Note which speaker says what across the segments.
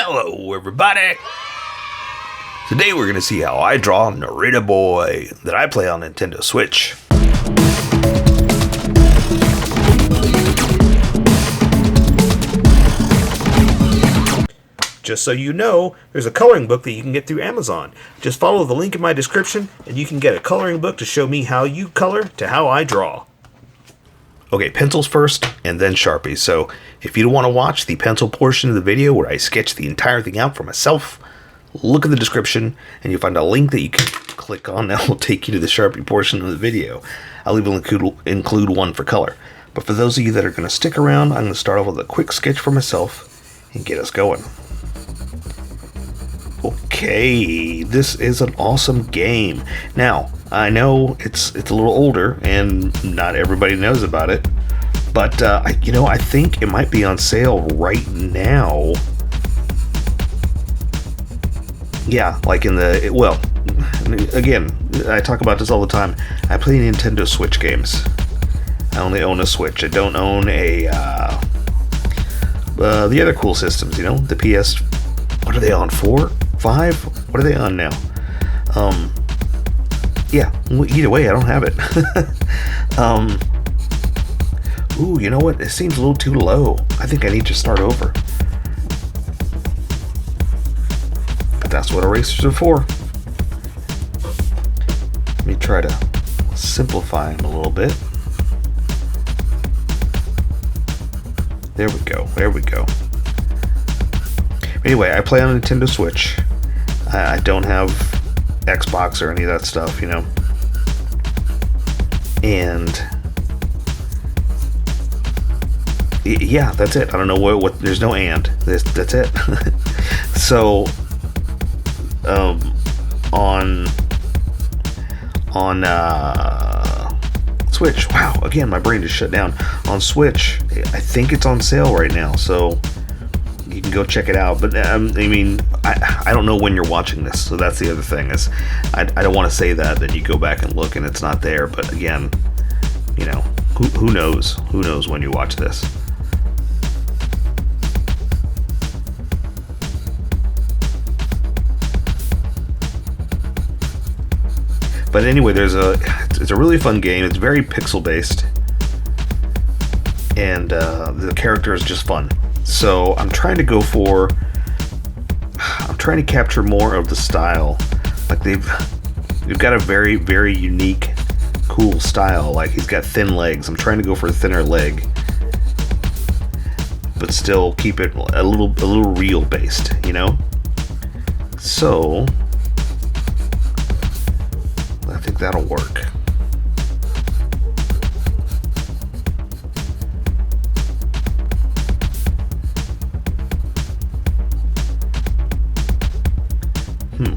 Speaker 1: Hello everybody! Today we're going to see how I draw Narita Boy that I play on Nintendo Switch. Just so you know, there's a coloring book that you can get through Amazon. Just follow the link in my description and you can get a coloring book to show me how you color to how I draw. Okay, pencils first and then Sharpies. So if you don't want to watch the pencil portion of the video where I sketch the entire thing out for myself, look at the description and you'll find a link that you can click on that will take you to the Sharpie portion of the video. I'll even include one for color. But for those of you that are going to stick around, I'm going to start off with a quick sketch for myself and get us going. Okay, this is an awesome game. Now, I know it's a little older and not everybody knows about it, but I think it might be on sale right now. Yeah, like again, I talk about this all the time. I play Nintendo Switch games. I only own a Switch. I don't own the other cool systems, the PS. What are they on, 4? 5? What are they on now? Yeah, either way, I don't have it. Ooh, you know what? It seems a little too low. I think I need to start over. But that's what erasers are for. Let me try to simplify them a little bit. There we go. There we go. Anyway, I play on Nintendo Switch. I don't have Xbox or any of that stuff, And yeah, that's it. I don't know what there's no and. That's it. So on Switch. Wow, again my brain just shut down. On Switch, I think it's on sale right now. So you can go check it out, but I don't know when you're watching this, so that's the other thing is I don't want to say that then you go back and look and it's not there, but again, who knows when you watch this. But anyway, it's a really fun game. It's very pixel based, and the character is just fun. So I'm trying to capture more of the style. Like they've got a very, very unique, cool style. Like he's got thin legs. I'm trying to go for a thinner leg, but still keep it a little real based, So I think that'll work.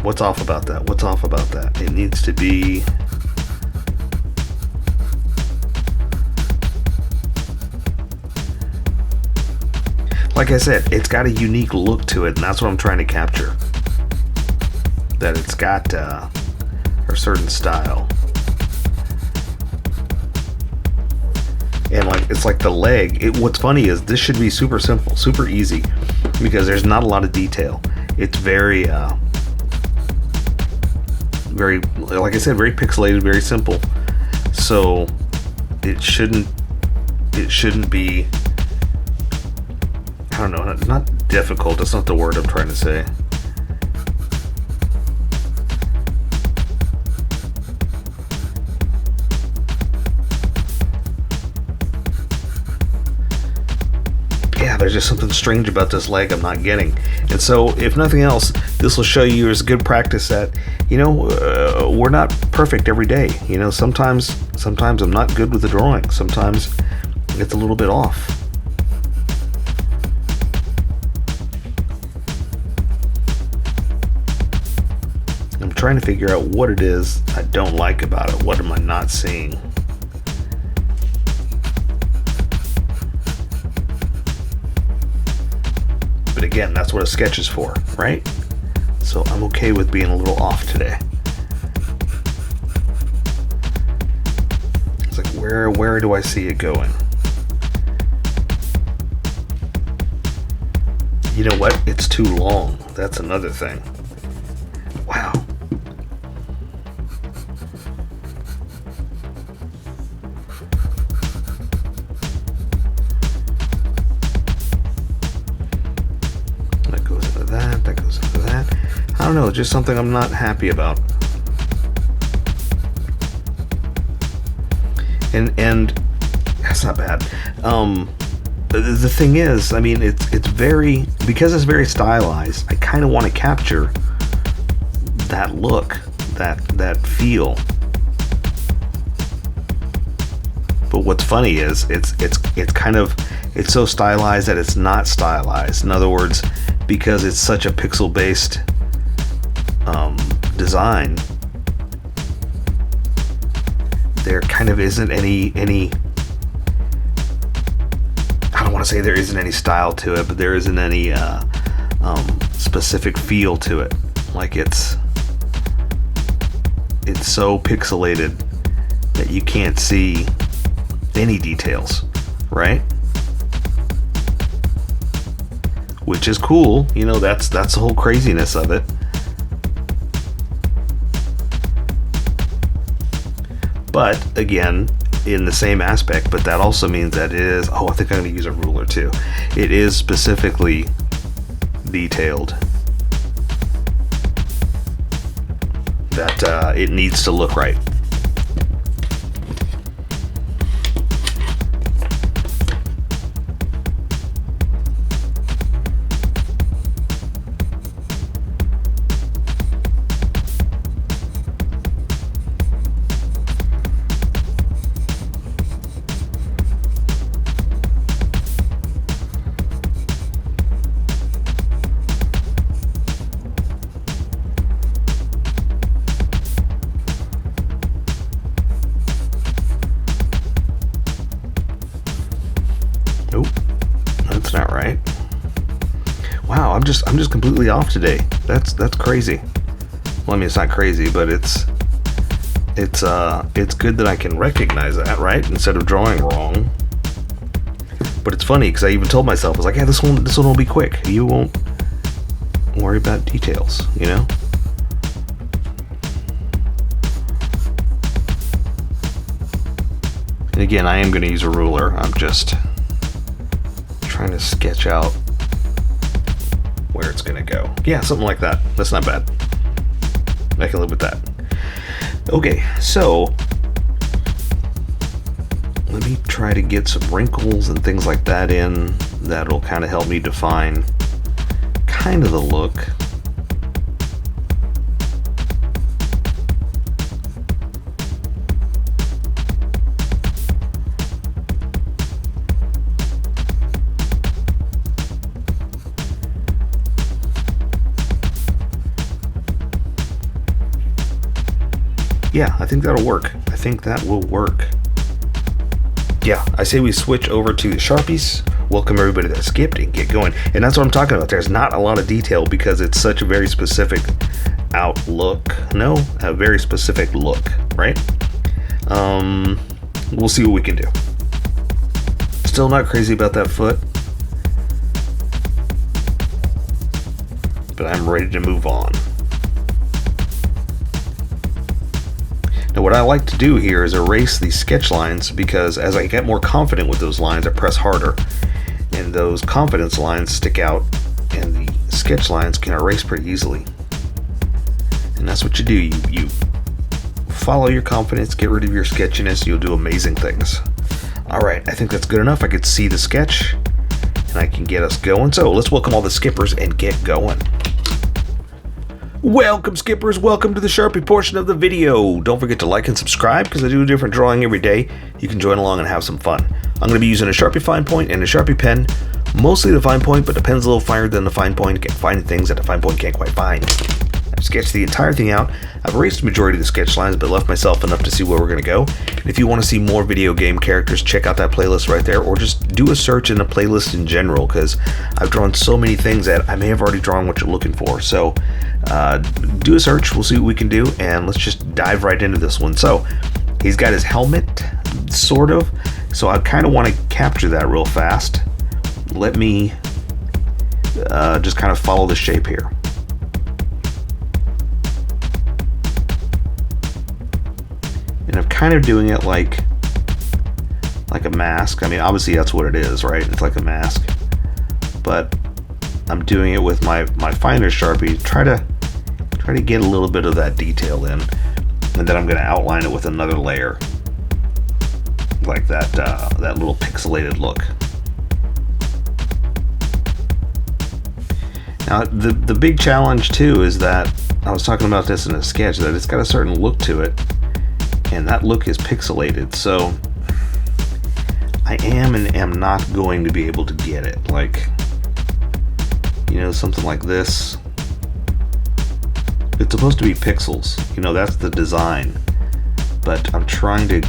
Speaker 1: What's off about that? What's off about that? It needs to be... Like I said, it's got a unique look to it, and that's what I'm trying to capture. That it's got a certain style. And it's like the leg. What's funny is this should be super simple, super easy, because there's not a lot of detail. It's very... very, like I said, very pixelated, very simple. So it shouldn't be, I don't know, not difficult. That's not the word I'm trying to say. Yeah, there's just something strange about this leg I'm not getting. And so, if nothing else, this will show you as good practice that, we're not perfect every day. Sometimes I'm not good with the drawing. Sometimes it's a little bit off. I'm trying to figure out what it is I don't like about it. What am I not seeing? But again, that's what a sketch is for, right? So I'm okay with being a little off today. It's like, where do I see it going? You know what? It's too long. That's another thing. Wow. That goes into that. That goes into that. I don't know. Just something I'm not happy about. And that's not bad. The thing is, I mean, it's very, because it's very stylized, I kind of want to capture that look, that feel. But what's funny is it's so stylized that it's not stylized. In other words, because it's such a pixel-based design, there kind of isn't any I don't want to say there isn't any style to it, but there isn't any specific feel to it. Like it's so pixelated that you can't see any details, right? Which is cool, you know, that's the whole craziness of it. But again, in the same aspect, but that also means that it is, I think I'm going to use a ruler too. It is specifically detailed. That it needs to look right. Nope, that's not right. Wow, I'm just completely off today. That's crazy. Well, I mean, it's not crazy, but it's good that I can recognize that, right? Instead of drawing wrong. But it's funny because I even told myself, I was like, yeah, this one will be quick. You won't worry about details, you know? And again, I am going to use a ruler. I'm just trying to sketch out where it's going to go. Yeah, something like that. That's not bad. I can live with that. Okay, so let me try to get some wrinkles and things like that in. That'll kind of help me define kind of the look. Yeah, I think that'll work. I think that will work. Yeah, I say we switch over to the Sharpies. Welcome everybody that skipped and get going. And that's what I'm talking about. There's not a lot of detail because it's such a very specific outlook. No, a very specific look, right? We'll see what we can do. Still not crazy about that foot, but I'm ready to move on. Now what I like to do here is erase these sketch lines, because as I get more confident with those lines, I press harder, and those confidence lines stick out, and the sketch lines can erase pretty easily. And that's what you do. You follow your confidence, get rid of your sketchiness, you'll do amazing things. Alright, I think that's good enough. I could see the sketch, and I can get us going. So let's welcome all the skippers and get going. Welcome skippers, welcome to the Sharpie portion of the video. Don't forget to like and subscribe because I do a different drawing every day. You can join along and have some fun. I'm going to be using a Sharpie fine point and a Sharpie pen. Mostly the fine point, but the pen's a little finer than the fine point. Get finding things that the fine point can't quite find. I've sketched the entire thing out. I've erased the majority of the sketch lines, but left myself enough to see where we're going to go. And if you want to see more video game characters, check out that playlist right there, or just do a search in the playlist in general, because I've drawn so many things that I may have already drawn what you're looking for. So do a search, we'll see what we can do, and let's just dive right into this one. So he's got his helmet, sort of, so I kind of want to capture that real fast. Let me just kind of follow the shape here. And I'm kind of doing it like a mask. I mean, obviously that's what it is, right? It's like a mask. But I'm doing it with my finer Sharpie. Try to get a little bit of that detail in, and then I'm going to outline it with another layer, like that little pixelated look. Now, the big challenge too is that I was talking about this in a sketch, that it's got a certain look to it, and that look is pixelated. So I am and am not going to be able to get it. Like, you know, something like this. It's supposed to be pixels. You know, that's the design. But I'm trying to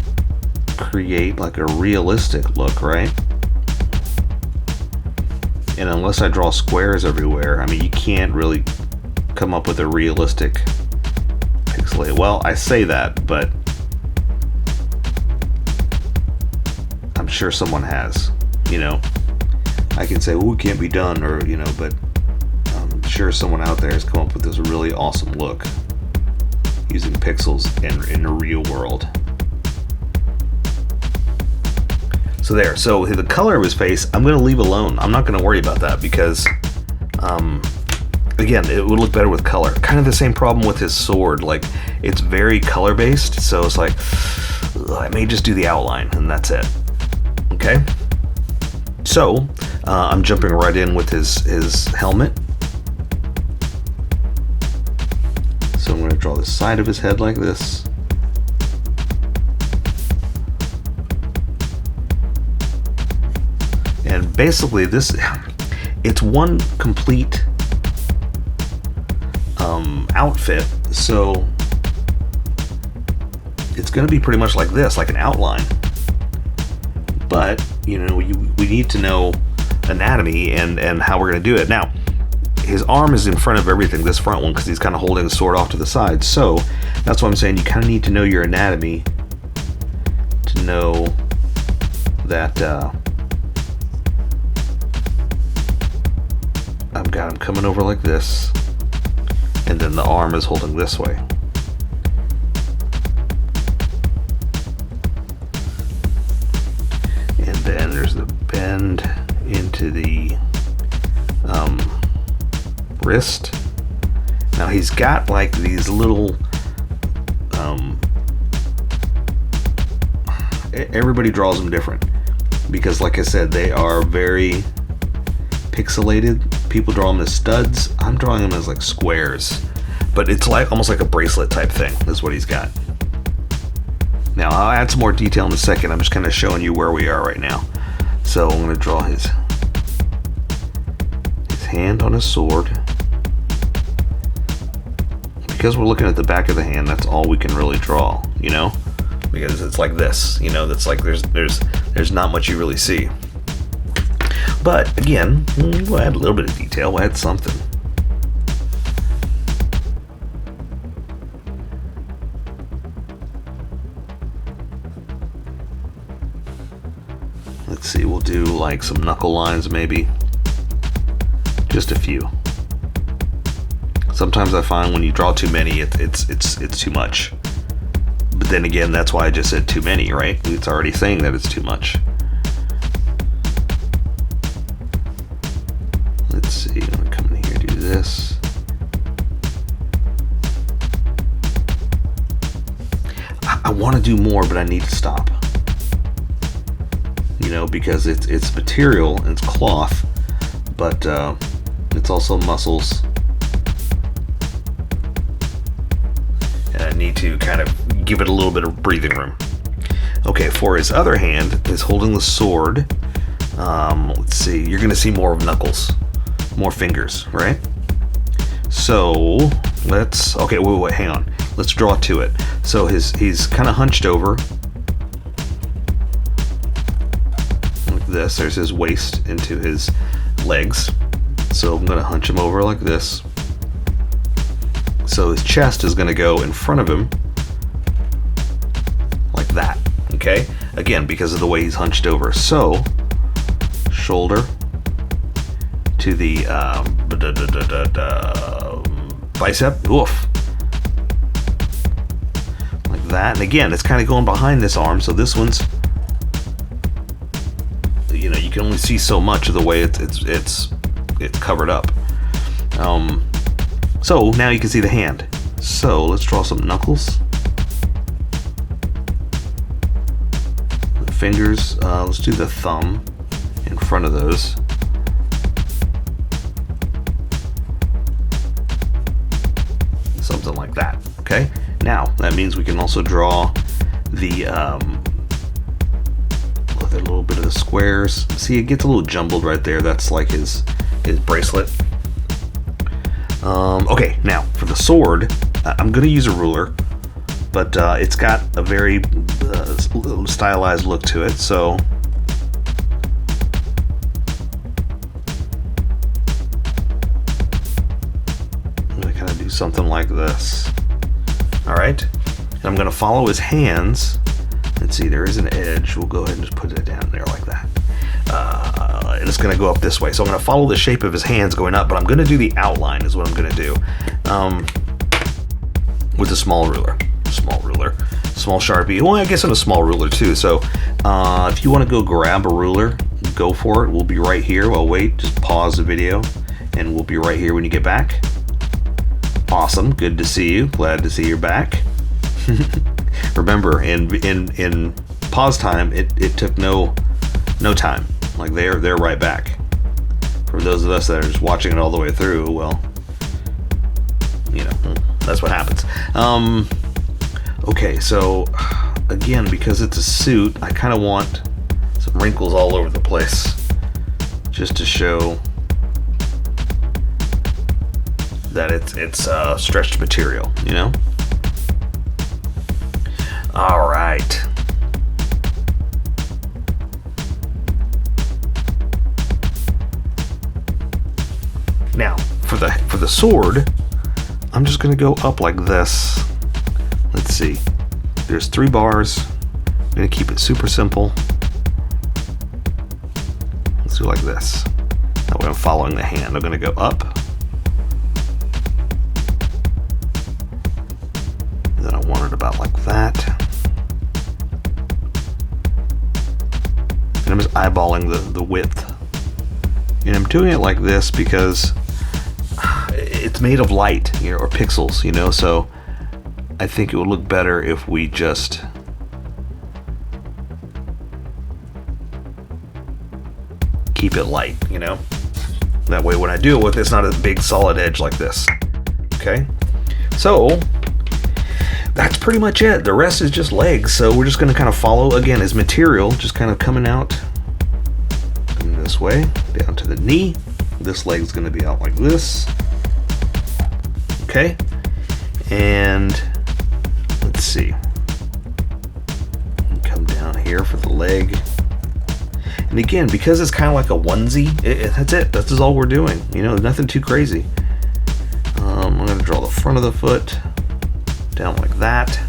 Speaker 1: create like a realistic look, right? And unless I draw squares everywhere, I mean, you can't really come up with a realistic pixelated. Well, I say that, but I'm sure someone has, you know. I can say, oh, it can't be done, or, you know, but I'm sure someone out there has come up with this really awesome look using pixels in the real world. So there, so the color of his face, I'm going to leave alone. I'm not going to worry about that because, again, it would look better with color. Kind of the same problem with his sword. Like, it's very color-based, so it's like, I may just do the outline, and that's it. Okay? So, I'm jumping right in with his helmet. So I'm going to draw the side of his head like this. And basically it's one complete outfit, so it's going to be pretty much like this, like an outline. But, you know, we need to know anatomy and how we're going to do it. Now, his arm is in front of everything, this front one, because he's kind of holding the sword off to the side. So that's why I'm saying you kind of need to know your anatomy to know that I've got him coming over like this, and then the arm is holding this way. And then there's the bend into the wrist. Now he's got like these little everybody draws them different because, like I said, they are very pixelated. People draw them as studs. I'm drawing them as like squares, but it's like almost like a bracelet type thing is what he's got. Now I'll add some more detail in a second. I'm just kind of showing you where we are right now. So I'm going to draw his hand on his sword. Because we're looking at the back of the hand, that's all we can really draw, you know, because it's like this, you know, that's like there's not much you really see. But again, we'll add a little bit of detail, we'll add something. Let's see, we'll do like some knuckle lines maybe. Just a few. Sometimes I find when you draw too many, it's too much. But then again, that's why I just said too many, right? It's already saying that it's too much. Let's see, I'm gonna come in here and do this. I want to do more, but I need to stop. You know, because it's material and it's cloth, but it's also muscles. And I need to kind of give it a little bit of breathing room. Okay, for his other hand is holding the sword. Let's see, you're gonna see more of knuckles, more fingers, right? So let's, okay, wait, hang on. Let's draw to it. So he's kind of hunched over. Like this, there's his waist into his legs. So I'm gonna hunch him over like this. So his chest is gonna go in front of him like that, okay? Again, because of the way he's hunched over. So, shoulder, to the bicep. Oof. Like that. And again, it's kind of going behind this arm, so this one's, you know, you can only see so much of the way it's covered up. So now you can see the hand. So let's draw some knuckles. The fingers. Let's do the thumb in front of those. Something like that. Okay. Now that means we can also draw the a little bit of the squares. See, it gets a little jumbled right there. That's like his bracelet. Okay, now for the sword, I'm going to use a ruler, but it's got a very stylized look to it, so I'm going to kind of do something like this. Alright, and I'm going to follow his hands. Let's see, there is an edge. We'll go ahead and just put it down there like that. And it's going to go up this way. So I'm going to follow the shape of his hands going up, but I'm going to do the outline is what I'm going to do with a small ruler. Small Sharpie. Well, I guess on a small ruler too. So if you want to go grab a ruler, go for it. We'll be right here. Well, wait, just pause the video and we'll be right here when you get back. Awesome. Good to see you. Glad to see you're back. Remember, in pause time, it took no time. Like they're right back. For those of us that are just watching it all the way through, well, you know, that's what happens. Okay, so again, because it's a suit, I kind of want some wrinkles all over the place, just to show that it's stretched material, you know. All right. Now, for the sword, I'm just going to go up like this. Let's see. There's 3 bars. I'm going to keep it super simple. Let's do like this. That way I'm following the hand. I'm going to go up. And then I want it about like that. And I'm just eyeballing the width. And I'm doing it like this because it's made of light, you know, or pixels, you know, so I think it would look better if we just keep it light, you know. That way when I do it with, it's not a big solid edge like this. Okay, so that's pretty much it. The rest is just legs, so we're just going to kind of follow, again, his material, just kind of coming out in this way, down to the knee. This leg's going to be out like this. Okay, and let's see. Come down here for the leg. And again, because it's kind of like a onesie, that's it. That's all we're doing. You know, nothing too crazy. I'm going to draw the front of the foot down like that.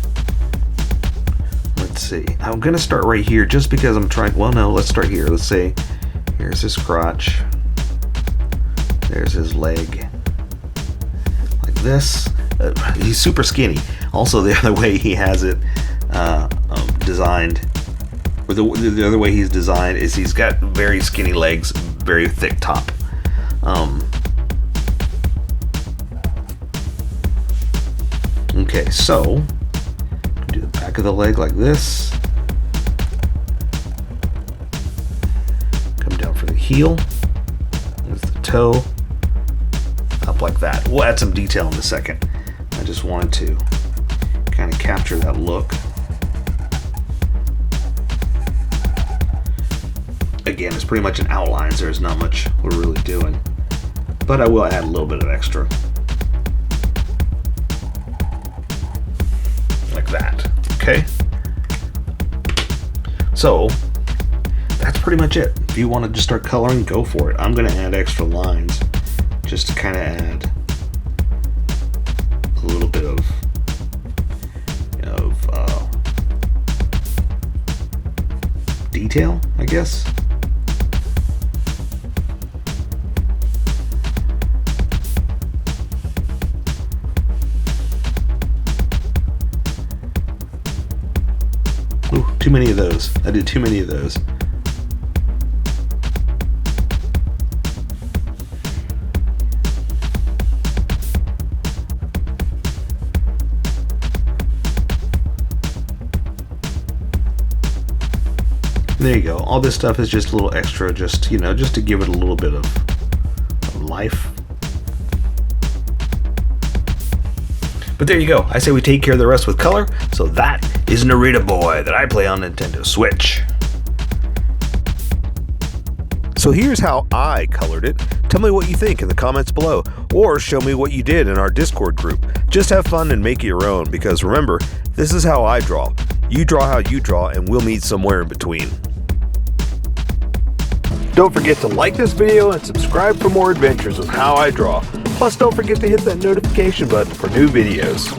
Speaker 1: Let's see. I'm going to start right here just because I'm trying. Well, no, let's start here. Let's say here's his crotch. There's his leg. Like this. He's super skinny. Also, the other way he has it designed, or the other way he's designed is he's got very skinny legs, very thick top. Okay, so do the back of the leg like this. Come down for the heel. There's the toe. Up like that. We'll add some detail in a second. I just wanted to kind of capture that look. Again, it's pretty much an outline, so there's not much we're really doing. But I will add a little bit of extra. Like that. Okay? So, that's pretty much it. If you want to just start coloring, go for it. I'm going to add extra lines just to kind of add a little bit of detail, I guess. too many of those. I did too many of those. There you go. All this stuff is just a little extra, just to give it a little bit of life. But there you go. I say we take care of the rest with color. So that is Narita Boy that I play on Nintendo Switch. So here's how I colored it. Tell me what you think in the comments below, or show me what you did in our Discord group. Just have fun and make it your own, because remember, this is how I draw. You draw how you draw, and we'll meet somewhere in between. Don't forget to like this video and subscribe for more adventures with How I Draw. Plus, don't forget to hit that notification button for new videos.